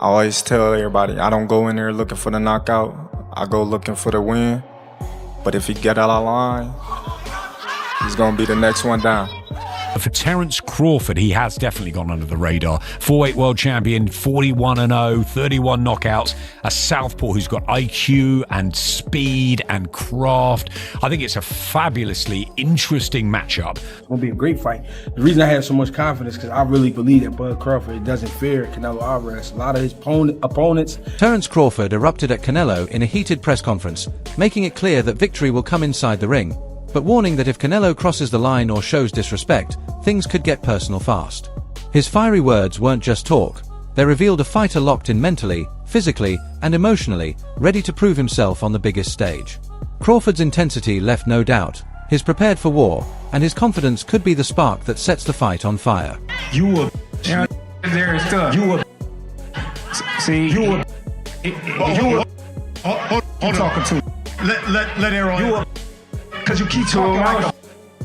I always tell everybody, I don't go in there looking for the knockout. I go looking for the win. But if he get out of line, he's going to be the next one down. For Terence Crawford, he has definitely gone under the radar. 4-weight world champion, 41-0, 31 knockouts. A southpaw who's got IQ and speed and craft. I think it's a fabulously interesting matchup. It's going to be a great fight. The reason I have so much confidence is because I really believe that Bud Crawford doesn't fear Canelo Alvarez. A lot of his opponents. Terence Crawford erupted at Canelo in a heated press conference, making it clear that victory will come inside the ring, but warning that if Canelo crosses the line or shows disrespect, things could get personal fast. His fiery words weren't just talk. They revealed a fighter locked in mentally, physically, and emotionally, ready to prove himself on the biggest stage. Crawford's intensity left no doubt. He's prepared for war, and his confidence could be the spark that sets the fight on fire. You a there is stuff. You a see you a you talking to let Aaron. You a because you keep talking like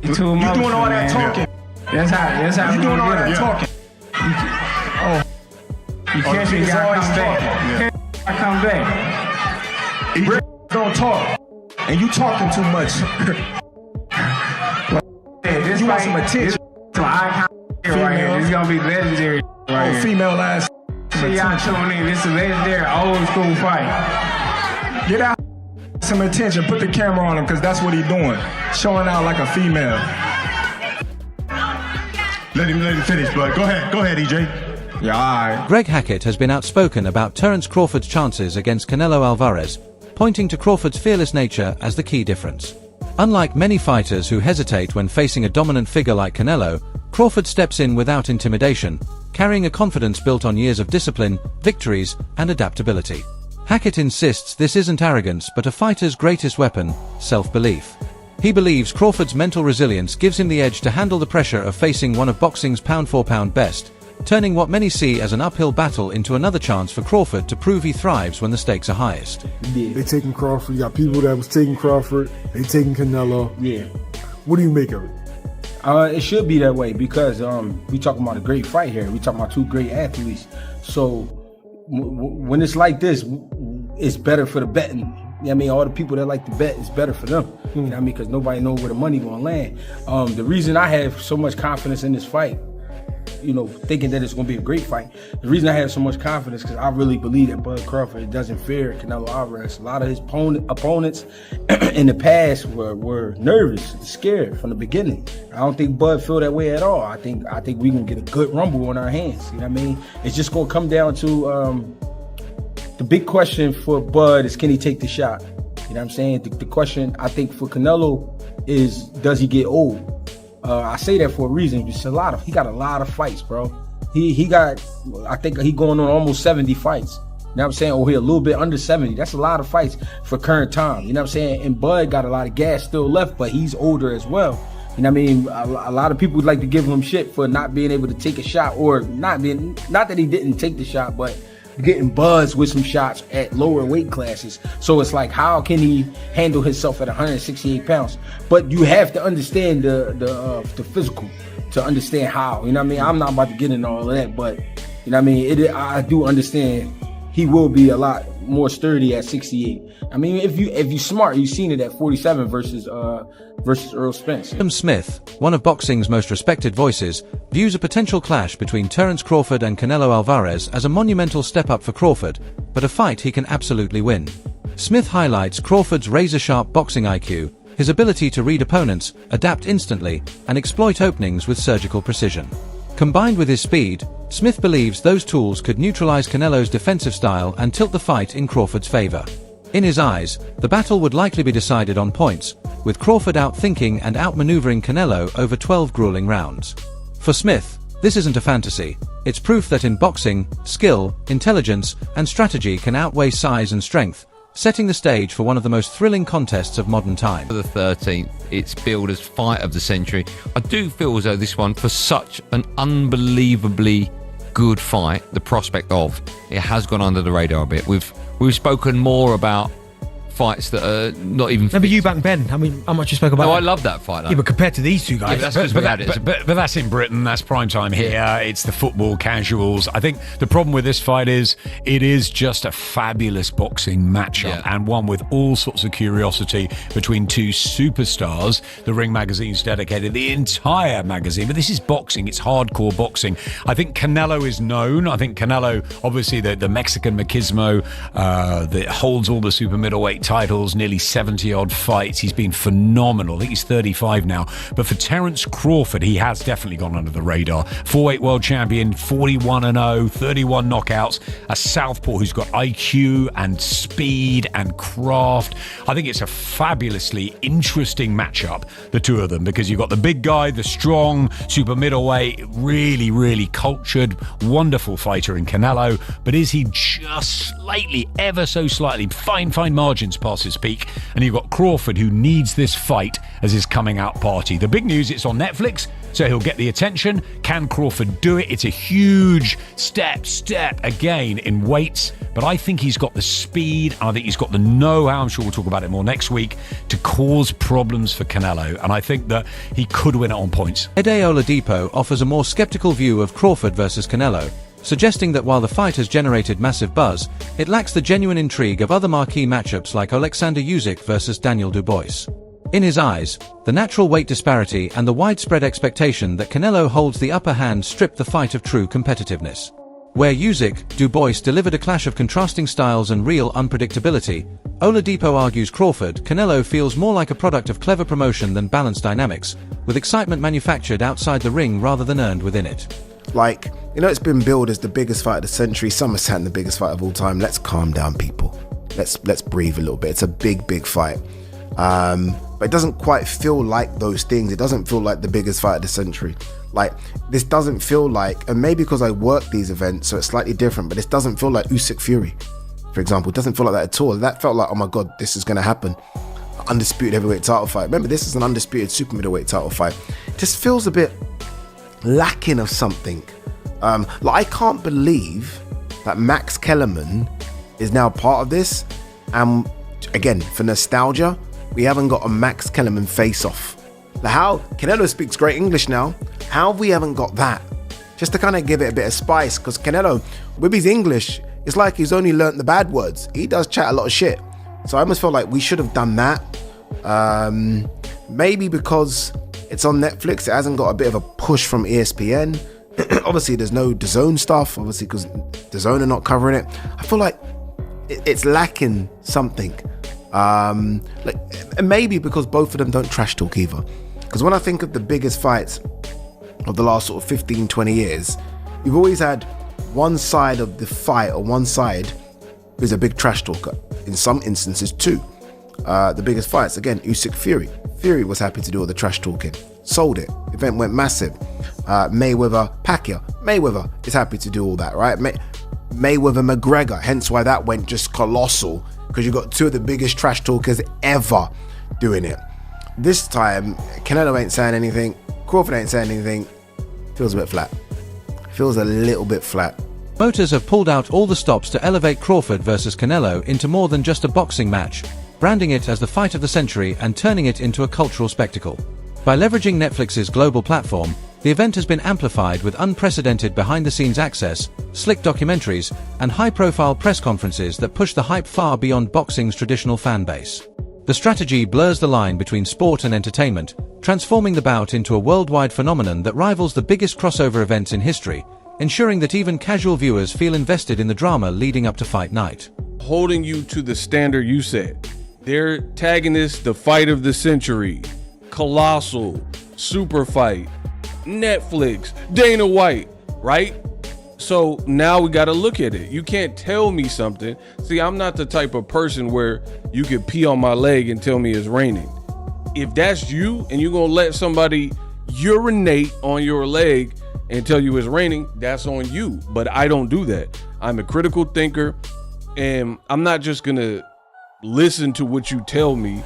you doing all that talking. That's how you doing all that talking. You can't be gotta come back. I come back. He don't talk, and you talking too much. This you want some attention? Right here. This is gonna be legendary. Right here. Female ass. So y'all tuning in. This is a legendary old school fight. Get out. Some attention, put the camera on him because that's what he's doing. Showing out like a female. Let him finish, bud. Go ahead, EJ. Yeah, all right. Greg Hackett has been outspoken about Terence Crawford's chances against Canelo Alvarez, pointing to Crawford's fearless nature as the key difference. Unlike many fighters who hesitate when facing a dominant figure like Canelo, Crawford steps in without intimidation, carrying a confidence built on years of discipline, victories, and adaptability. Hackett insists this isn't arrogance but a fighter's greatest weapon, self-belief. He believes Crawford's mental resilience gives him the edge to handle the pressure of facing one of boxing's pound-for-pound best, turning what many see as an uphill battle into another chance for Crawford to prove he thrives when the stakes are highest. Yeah. They taking Crawford. You got people that was taking Crawford. They taking Canelo. Yeah. What do you make of it? It should be that way because we talking about a great fight here. We talking about two great athletes. So when it's like this, it's better for the betting. You know what I mean? All the people that like to bet, it's better for them. You know what I mean? Because nobody knows where the money gonna land. The reason I have so much confidence in this fight, you know, thinking that it's gonna be a great fight, the reason I have so much confidence because I really believe that Bud Crawford doesn't fear Canelo Alvarez. A lot of his opponents in the past were nervous, scared from the beginning. I don't think Bud feel that way at all. I think we gonna get a good rumble on our hands. You know what I mean? It's just gonna come down to the big question for Bud is, can he take the shot? You know what I'm saying? The question I think for Canelo is, does he get old? I say that for a reason. He got a lot of fights, bro. He got, I think he going on almost 70 fights. You know what I'm saying? Or he a little bit under 70. That's a lot of fights for current time. You know what I'm saying? And Bud got a lot of gas still left, but he's older as well. You know what I mean? A lot of people would like to give him shit for not being able to take a shot, or not that he didn't take the shot, but getting buzzed with some shots at lower weight classes. So it's like, how can he handle himself at 168 pounds? But you have to understand the physical to understand how. You know what I mean? I'm not about to get into all of that, but you know what I mean? I do understand he will be a lot more sturdy at 68. I mean, if you smart, you've seen it at 47 versus Earl Spence. Adam Smith, one of boxing's most respected voices, views a potential clash between Terence Crawford and Canelo Alvarez as a monumental step up for Crawford, but a fight he can absolutely win. Smith highlights Crawford's razor-sharp boxing IQ, his ability to read opponents, adapt instantly, and exploit openings with surgical precision. Combined with his speed, Smith believes those tools could neutralize Canelo's defensive style and tilt the fight in Crawford's favor. In his eyes, the battle would likely be decided on points, with Crawford outthinking and outmaneuvering Canelo over 12 grueling rounds. For Smith, this isn't a fantasy. It's proof that in boxing, skill, intelligence, and strategy can outweigh size and strength, setting the stage for one of the most thrilling contests of modern time. For the 13th, it's billed as fight of the century. I do feel as though this one, for such an unbelievably good fight, the prospect of it has gone under the radar a bit. We've spoken more about fights that are not even. No, but you back Ben. How much you spoke about? No, it? I love that fight. Yeah, but compared to these two guys, Yeah, that's 'cause we had it. But that's in Britain. That's prime time here. It's the football casuals. I think the problem with this fight is it is just a fabulous boxing matchup and one with all sorts of curiosity between two superstars. The Ring magazine's dedicated the entire magazine, but this is boxing. It's hardcore boxing. I think Canelo is known. I think Canelo, obviously the Mexican machismo that holds all the super middleweight titles, nearly 70 odd fights. He's been phenomenal. I think he's 35 now. But for Terence Crawford, he has definitely gone under the radar. 4-weight world champion, 41-0, 31 knockouts, a southpaw who's got IQ and speed and craft. I think it's a fabulously interesting matchup, the two of them, because you've got the big guy, the strong super middleweight, really, really cultured, wonderful fighter in Canelo. But is he just slightly, ever so slightly, fine margins past his peak? And you've got Crawford, who needs this fight as his coming out party. The big news, it's on Netflix, so he'll get the attention. Can Crawford do it? It's a huge step again in weights, but I think he's got the speed, and I think he's got the know-how, I'm sure we'll talk about it more next week, to cause problems for Canelo, and I think that he could win it on points. Ede Oladipo offers a more skeptical view of Crawford versus Canelo, suggesting that while the fight has generated massive buzz, it lacks the genuine intrigue of other marquee matchups like Alexander Usyk versus Daniel Dubois. In his eyes, the natural weight disparity and the widespread expectation that Canelo holds the upper hand strip the fight of true competitiveness. Where Usyk, Dubois delivered a clash of contrasting styles and real unpredictability, Oladipo argues Canelo feels more like a product of clever promotion than balanced dynamics, with excitement manufactured outside the ring rather than earned within it. Like, it's been billed as the biggest fight of the century. Some are saying the biggest fight of all time. Let's calm down, people. Let's breathe a little bit. It's a big fight. But it doesn't quite feel like those things. It doesn't feel like the biggest fight of the century. Like, this doesn't feel like, and maybe because I work these events, so it's slightly different, but this doesn't feel like Usyk Fury, for example. It doesn't feel like that at all. That felt like, oh my God, this is going to happen. Undisputed heavyweight title fight. Remember, this is an undisputed super middleweight title fight. It just feels a bit lacking of something. I can't believe that Max Kellerman is now part of this. And again, for nostalgia, we haven't got a Max Kellerman face-off. How Canelo speaks great English now. How we haven't got that? Just to kind of give it a bit of spice, because Canelo, with his English, it's like he's only learnt the bad words. He does chat a lot of shit. So I almost feel like we should have done that. Maybe because it's on Netflix, it hasn't got a bit of a push from ESPN. Obviously, there's no DAZN stuff, obviously, because DAZN are not covering it. I feel like it's lacking something. And maybe because both of them don't trash talk either. Because when I think of the biggest fights of the last sort of 15-20 years, you've always had one side of the fight, or one side who's a big trash talker. In some instances two. The biggest fights, again, Usyk Fury. Fury was happy to do all the trash talking, sold it, event went massive. Mayweather Pacquiao, Mayweather is happy to do all that, right? Mayweather McGregor, hence why that went just colossal, because you got two of the biggest trash talkers ever doing it. This time, Canelo ain't saying anything, Crawford ain't saying anything. Feels a bit flat. Feels a little bit flat. Promoters have pulled out all the stops to elevate Crawford versus Canelo into more than just a boxing match, branding it as the fight of the century and turning it into a cultural spectacle. By leveraging Netflix's global platform, the event has been amplified with unprecedented behind-the-scenes access, slick documentaries, and high-profile press conferences that push the hype far beyond boxing's traditional fan base. The strategy blurs the line between sport and entertainment, transforming the bout into a worldwide phenomenon that rivals the biggest crossover events in history, ensuring that even casual viewers feel invested in the drama leading up to fight night. Holding you to the standard you set. They're tagging this the fight of the century, colossal, super fight, Netflix, Dana White, right? So now we got to look at it. You can't tell me something. See, I'm not the type of person where you could pee on my leg and tell me it's raining. If that's you and you're going to let somebody urinate on your leg and tell you it's raining, that's on you. But I don't do that. I'm a critical thinker, and I'm not just going to listen to what you tell me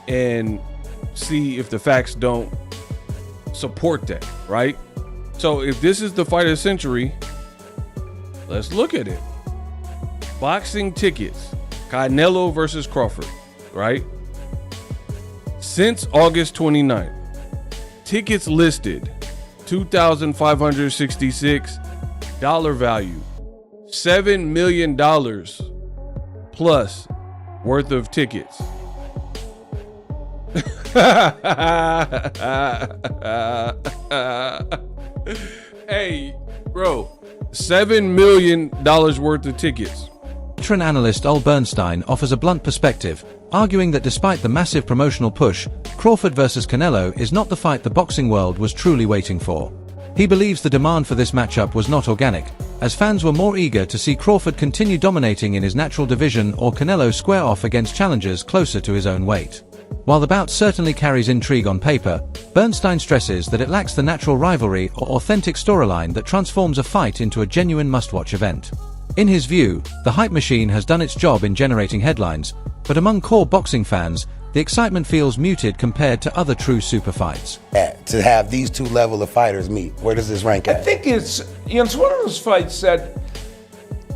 and see if the facts don't support that, right? So if this is the fight of the century, let's look at it. Boxing tickets, Canelo versus Crawford. right? Since August 29th, tickets listed $2,566 value, $7 million plus worth of tickets. Hey, bro, $7 million worth of tickets. Veteran analyst Ol Bernstein offers a blunt perspective, arguing that despite the massive promotional push, Crawford versus Canelo is not the fight the boxing world was truly waiting for. He believes the demand for this matchup was not organic, as fans were more eager to see Crawford continue dominating in his natural division or Canelo square off against challengers closer to his own weight. While the bout certainly carries intrigue on paper, Bernstein stresses that it lacks the natural rivalry or authentic storyline that transforms a fight into a genuine must-watch event. In his view, the hype machine has done its job in generating headlines, but among core boxing fans, the excitement feels muted compared to other true super fights. To have these two level of fighters meet, where does this rank at? I think it's one of those fights that,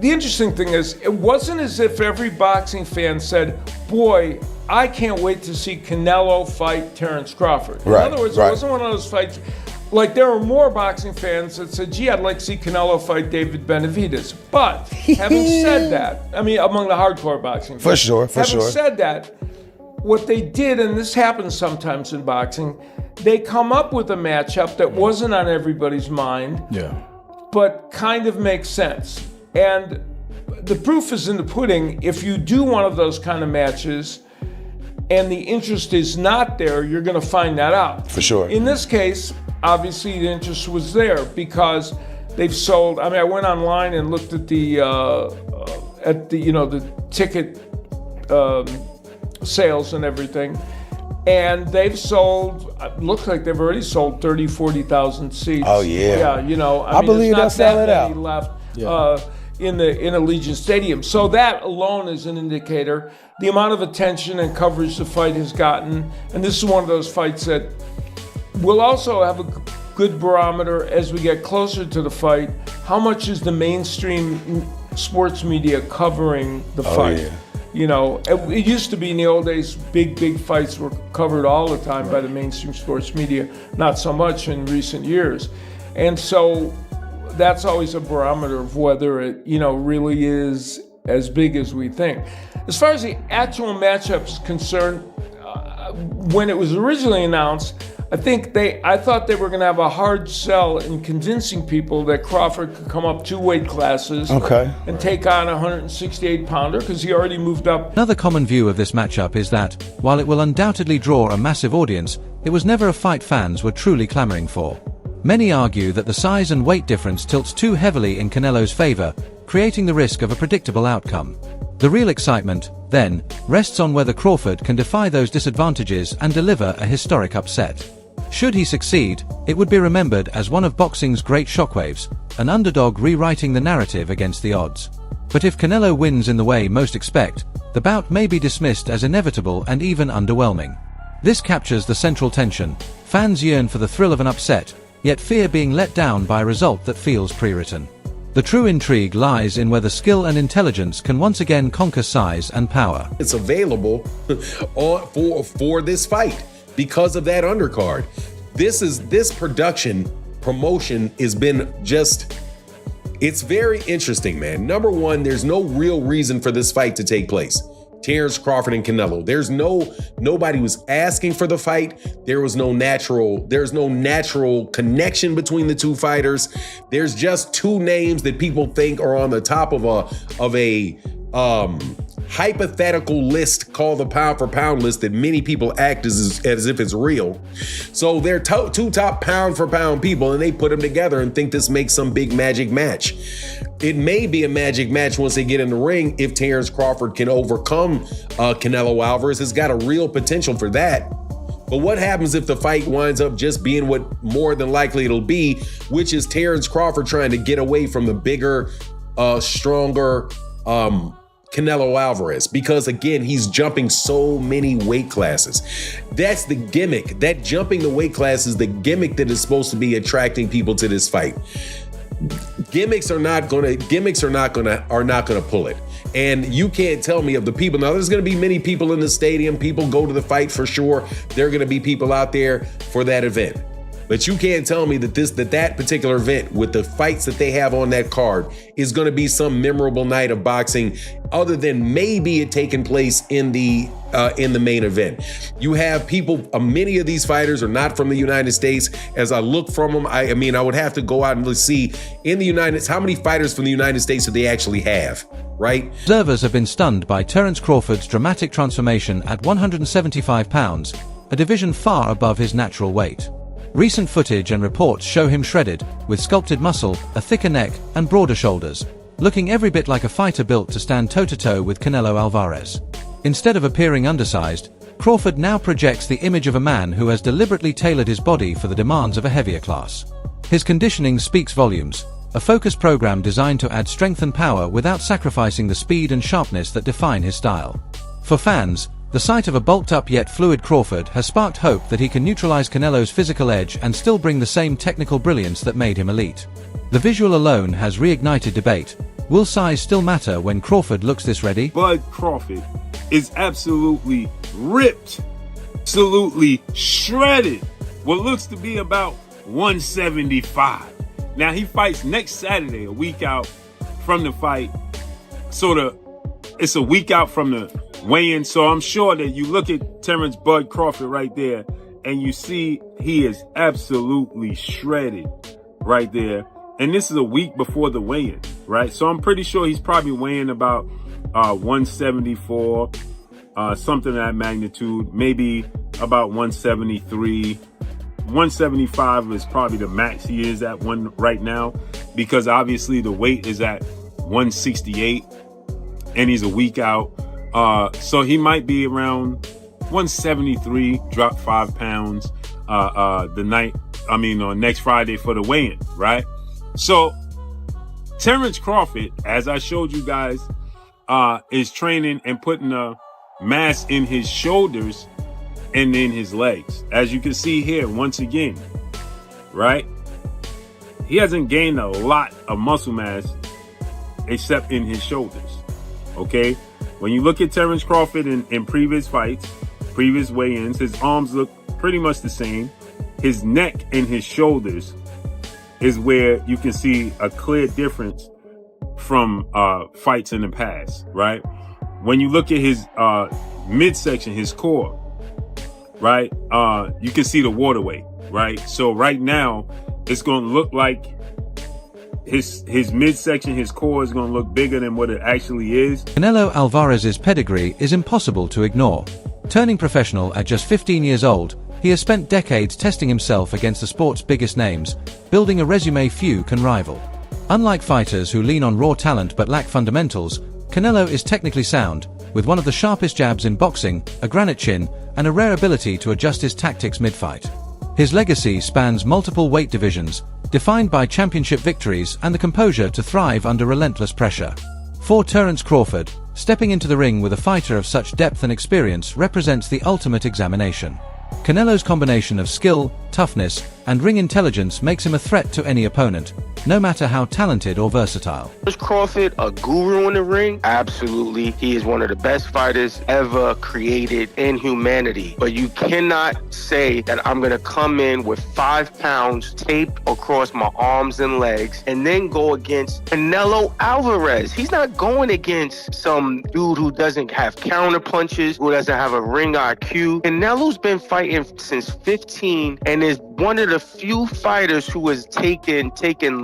the interesting thing is, it wasn't as if every boxing fan said, boy, I can't wait to see Canelo fight Terence Crawford. In other words, it wasn't one of those fights, like there were more boxing fans that said, gee, I'd like to see Canelo fight David Benavidez. But having said that, I mean, among the hardcore boxing fans. Having said that, what they did, and this happens sometimes in boxing, they come up with a matchup that wasn't on everybody's mind, but kind of makes sense. And the proof is in the pudding. If you do one of those kind of matches and the interest is not there, you're going to find that out. For sure. In this case, obviously the interest was there because they've sold. I mean, I went online and looked at the the ticket sales and everything, and they've sold. Looks like they've already sold 40,000 seats. Oh yeah. Yeah, I believe they'll sell it out. Left in Allegiant Stadium. So that alone is an indicator. The amount of attention and coverage the fight has gotten, and this is one of those fights that will also have a good barometer as we get closer to the fight. How much is the mainstream sports media covering the fight? Yeah. It used to be in the old days, big fights were covered all the time by the mainstream sports media, not so much in recent years. And so that's always a barometer of whether it, really is as big as we think. As far as the actual matchup is concerned, when it was originally announced, I thought they were going to have a hard sell in convincing people that Crawford could come up 2 weight classes and take on a 168-pounder because he already moved up. Another common view of this matchup is that, while it will undoubtedly draw a massive audience, it was never a fight fans were truly clamoring for. Many argue that the size and weight difference tilts too heavily in Canelo's favor, creating the risk of a predictable outcome. The real excitement, then, rests on whether Crawford can defy those disadvantages and deliver a historic upset. Should he succeed, it would be remembered as one of boxing's great shockwaves, an underdog rewriting the narrative against the odds. But if Canelo wins in the way most expect, the bout may be dismissed as inevitable and even underwhelming. This captures the central tension. Fans yearn for the thrill of an upset, yet fear being let down by a result that feels pre-written. The true intrigue lies in whether skill and intelligence can once again conquer size and power. It's available for this fight because of that undercard. This promotion has been it's very interesting, man. Number one, there's no real reason for this fight to take place. Terence Crawford and Canelo. Nobody was asking for the fight. There's no natural connection between the two fighters. There's just two names that people think are on the top of a hypothetical list called the pound for pound list that many people act as if it's real. So they're two top pound for pound people, and they put them together and think this makes some big magic match. It may be a magic match once they get in the ring if Terence Crawford can overcome Canelo Alvarez. It's got a real potential for that. But what happens if the fight winds up just being what more than likely it'll be, which is Terence Crawford trying to get away from the bigger, stronger Canelo Alvarez, because again, he's jumping so many weight classes. That's the gimmick. That jumping the weight class is the gimmick that is supposed to be attracting people to this fight. gimmicks are not gonna pull it. And you can't tell me of the people. Now, there's gonna be many people in the stadium. People go to the fight for sure. There are gonna be people out there for that event. But you can't tell me that that particular event with the fights that they have on that card is going to be some memorable night of boxing, other than maybe it taking place in the main event. You have people. Many of these fighters are not from the United States. As I look from them, I mean, I would have to go out and see in the United States how many fighters from the United States do they actually have, right? Observers have been stunned by Terence Crawford's dramatic transformation at 175 pounds, a division far above his natural weight. Recent footage and reports show him shredded, with sculpted muscle, a thicker neck, and broader shoulders, looking every bit like a fighter built to stand toe-to-toe with Canelo Alvarez. Instead of appearing undersized, Crawford now projects the image of a man who has deliberately tailored his body for the demands of a heavier class. His conditioning speaks volumes, a focused program designed to add strength and power without sacrificing the speed and sharpness that define his style. For fans, the sight of a bulked-up yet fluid Crawford has sparked hope that he can neutralize Canelo's physical edge and still bring the same technical brilliance that made him elite. The visual alone has reignited debate. Will size still matter when Crawford looks this ready? Bud Crawford is absolutely ripped, absolutely shredded. What looks to be about 175. Now he fights next Saturday, a week out from the fight. It's a week out from the weigh-in, so I'm sure that you look at Terence Bud Crawford right there and you see he is absolutely shredded right there. And this is a week before the weigh-in, right? So I'm pretty sure he's probably weighing about 174, something of that magnitude, maybe about 173. 175 is probably the max he is at one right now, because obviously the weight is at 168 and he's a week out. So he might be around 173, drop 5 pounds next Friday for the weigh-in, right? So Terence Crawford, as I showed you guys, is training and putting a mass in his shoulders and in his legs. As you can see here, once again, right? He hasn't gained a lot of muscle mass except in his shoulders, okay? When you look at Terence Crawford in previous fights, previous weigh-ins, his arms look pretty much the same. His neck and his shoulders is where you can see a clear difference from fights in the past, right? When you look at his midsection, his core, right, you can see the waterway, right? So right now, it's going to look like his midsection, his core is going to look bigger than what it actually is. Canelo Alvarez's pedigree is impossible to ignore. Turning professional at just 15 years old, he has spent decades testing himself against the sport's biggest names, building a resume few can rival. Unlike fighters who lean on raw talent but lack fundamentals, Canelo is technically sound, with one of the sharpest jabs in boxing, a granite chin, and a rare ability to adjust his tactics mid-fight. His legacy spans multiple weight divisions, defined by championship victories and the composure to thrive under relentless pressure. For Terence Crawford, stepping into the ring with a fighter of such depth and experience represents the ultimate examination. Canelo's combination of skill, toughness, and ring intelligence makes him a threat to any opponent, no matter how talented or versatile. Is Crawford a guru in the ring? Absolutely. He is one of the best fighters ever created in humanity. But you cannot say that I'm going to come in with 5 pounds taped across my arms and legs and then go against Canelo Alvarez. He's not going against some dude who doesn't have counter punches, who doesn't have a ring IQ. Canelo's been fighting since 15 and is one of the few fighters who has taken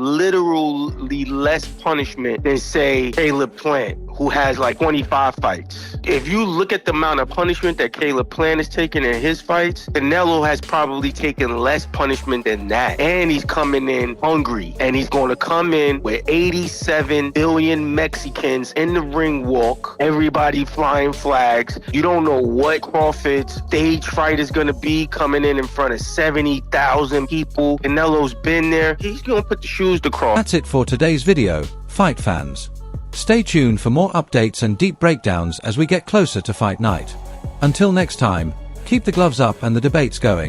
literally less punishment than, say, Caleb Plant, who has like 25 fights. If you look at the amount of punishment that Caleb Plant has taken in his fights, Canelo has probably taken less punishment than that. And he's coming in hungry. And he's going to come in with 87 billion Mexicans in the ring walk, everybody flying flags. You don't know what Crawford's stage fight is going to be, coming in front of 70,000 people. Canelo's been there. He's going to put the shoes to Crawford. That's it for today's video, fight fans. Stay tuned for more updates and deep breakdowns as we get closer to fight night. Until next time, keep the gloves up and the debates going.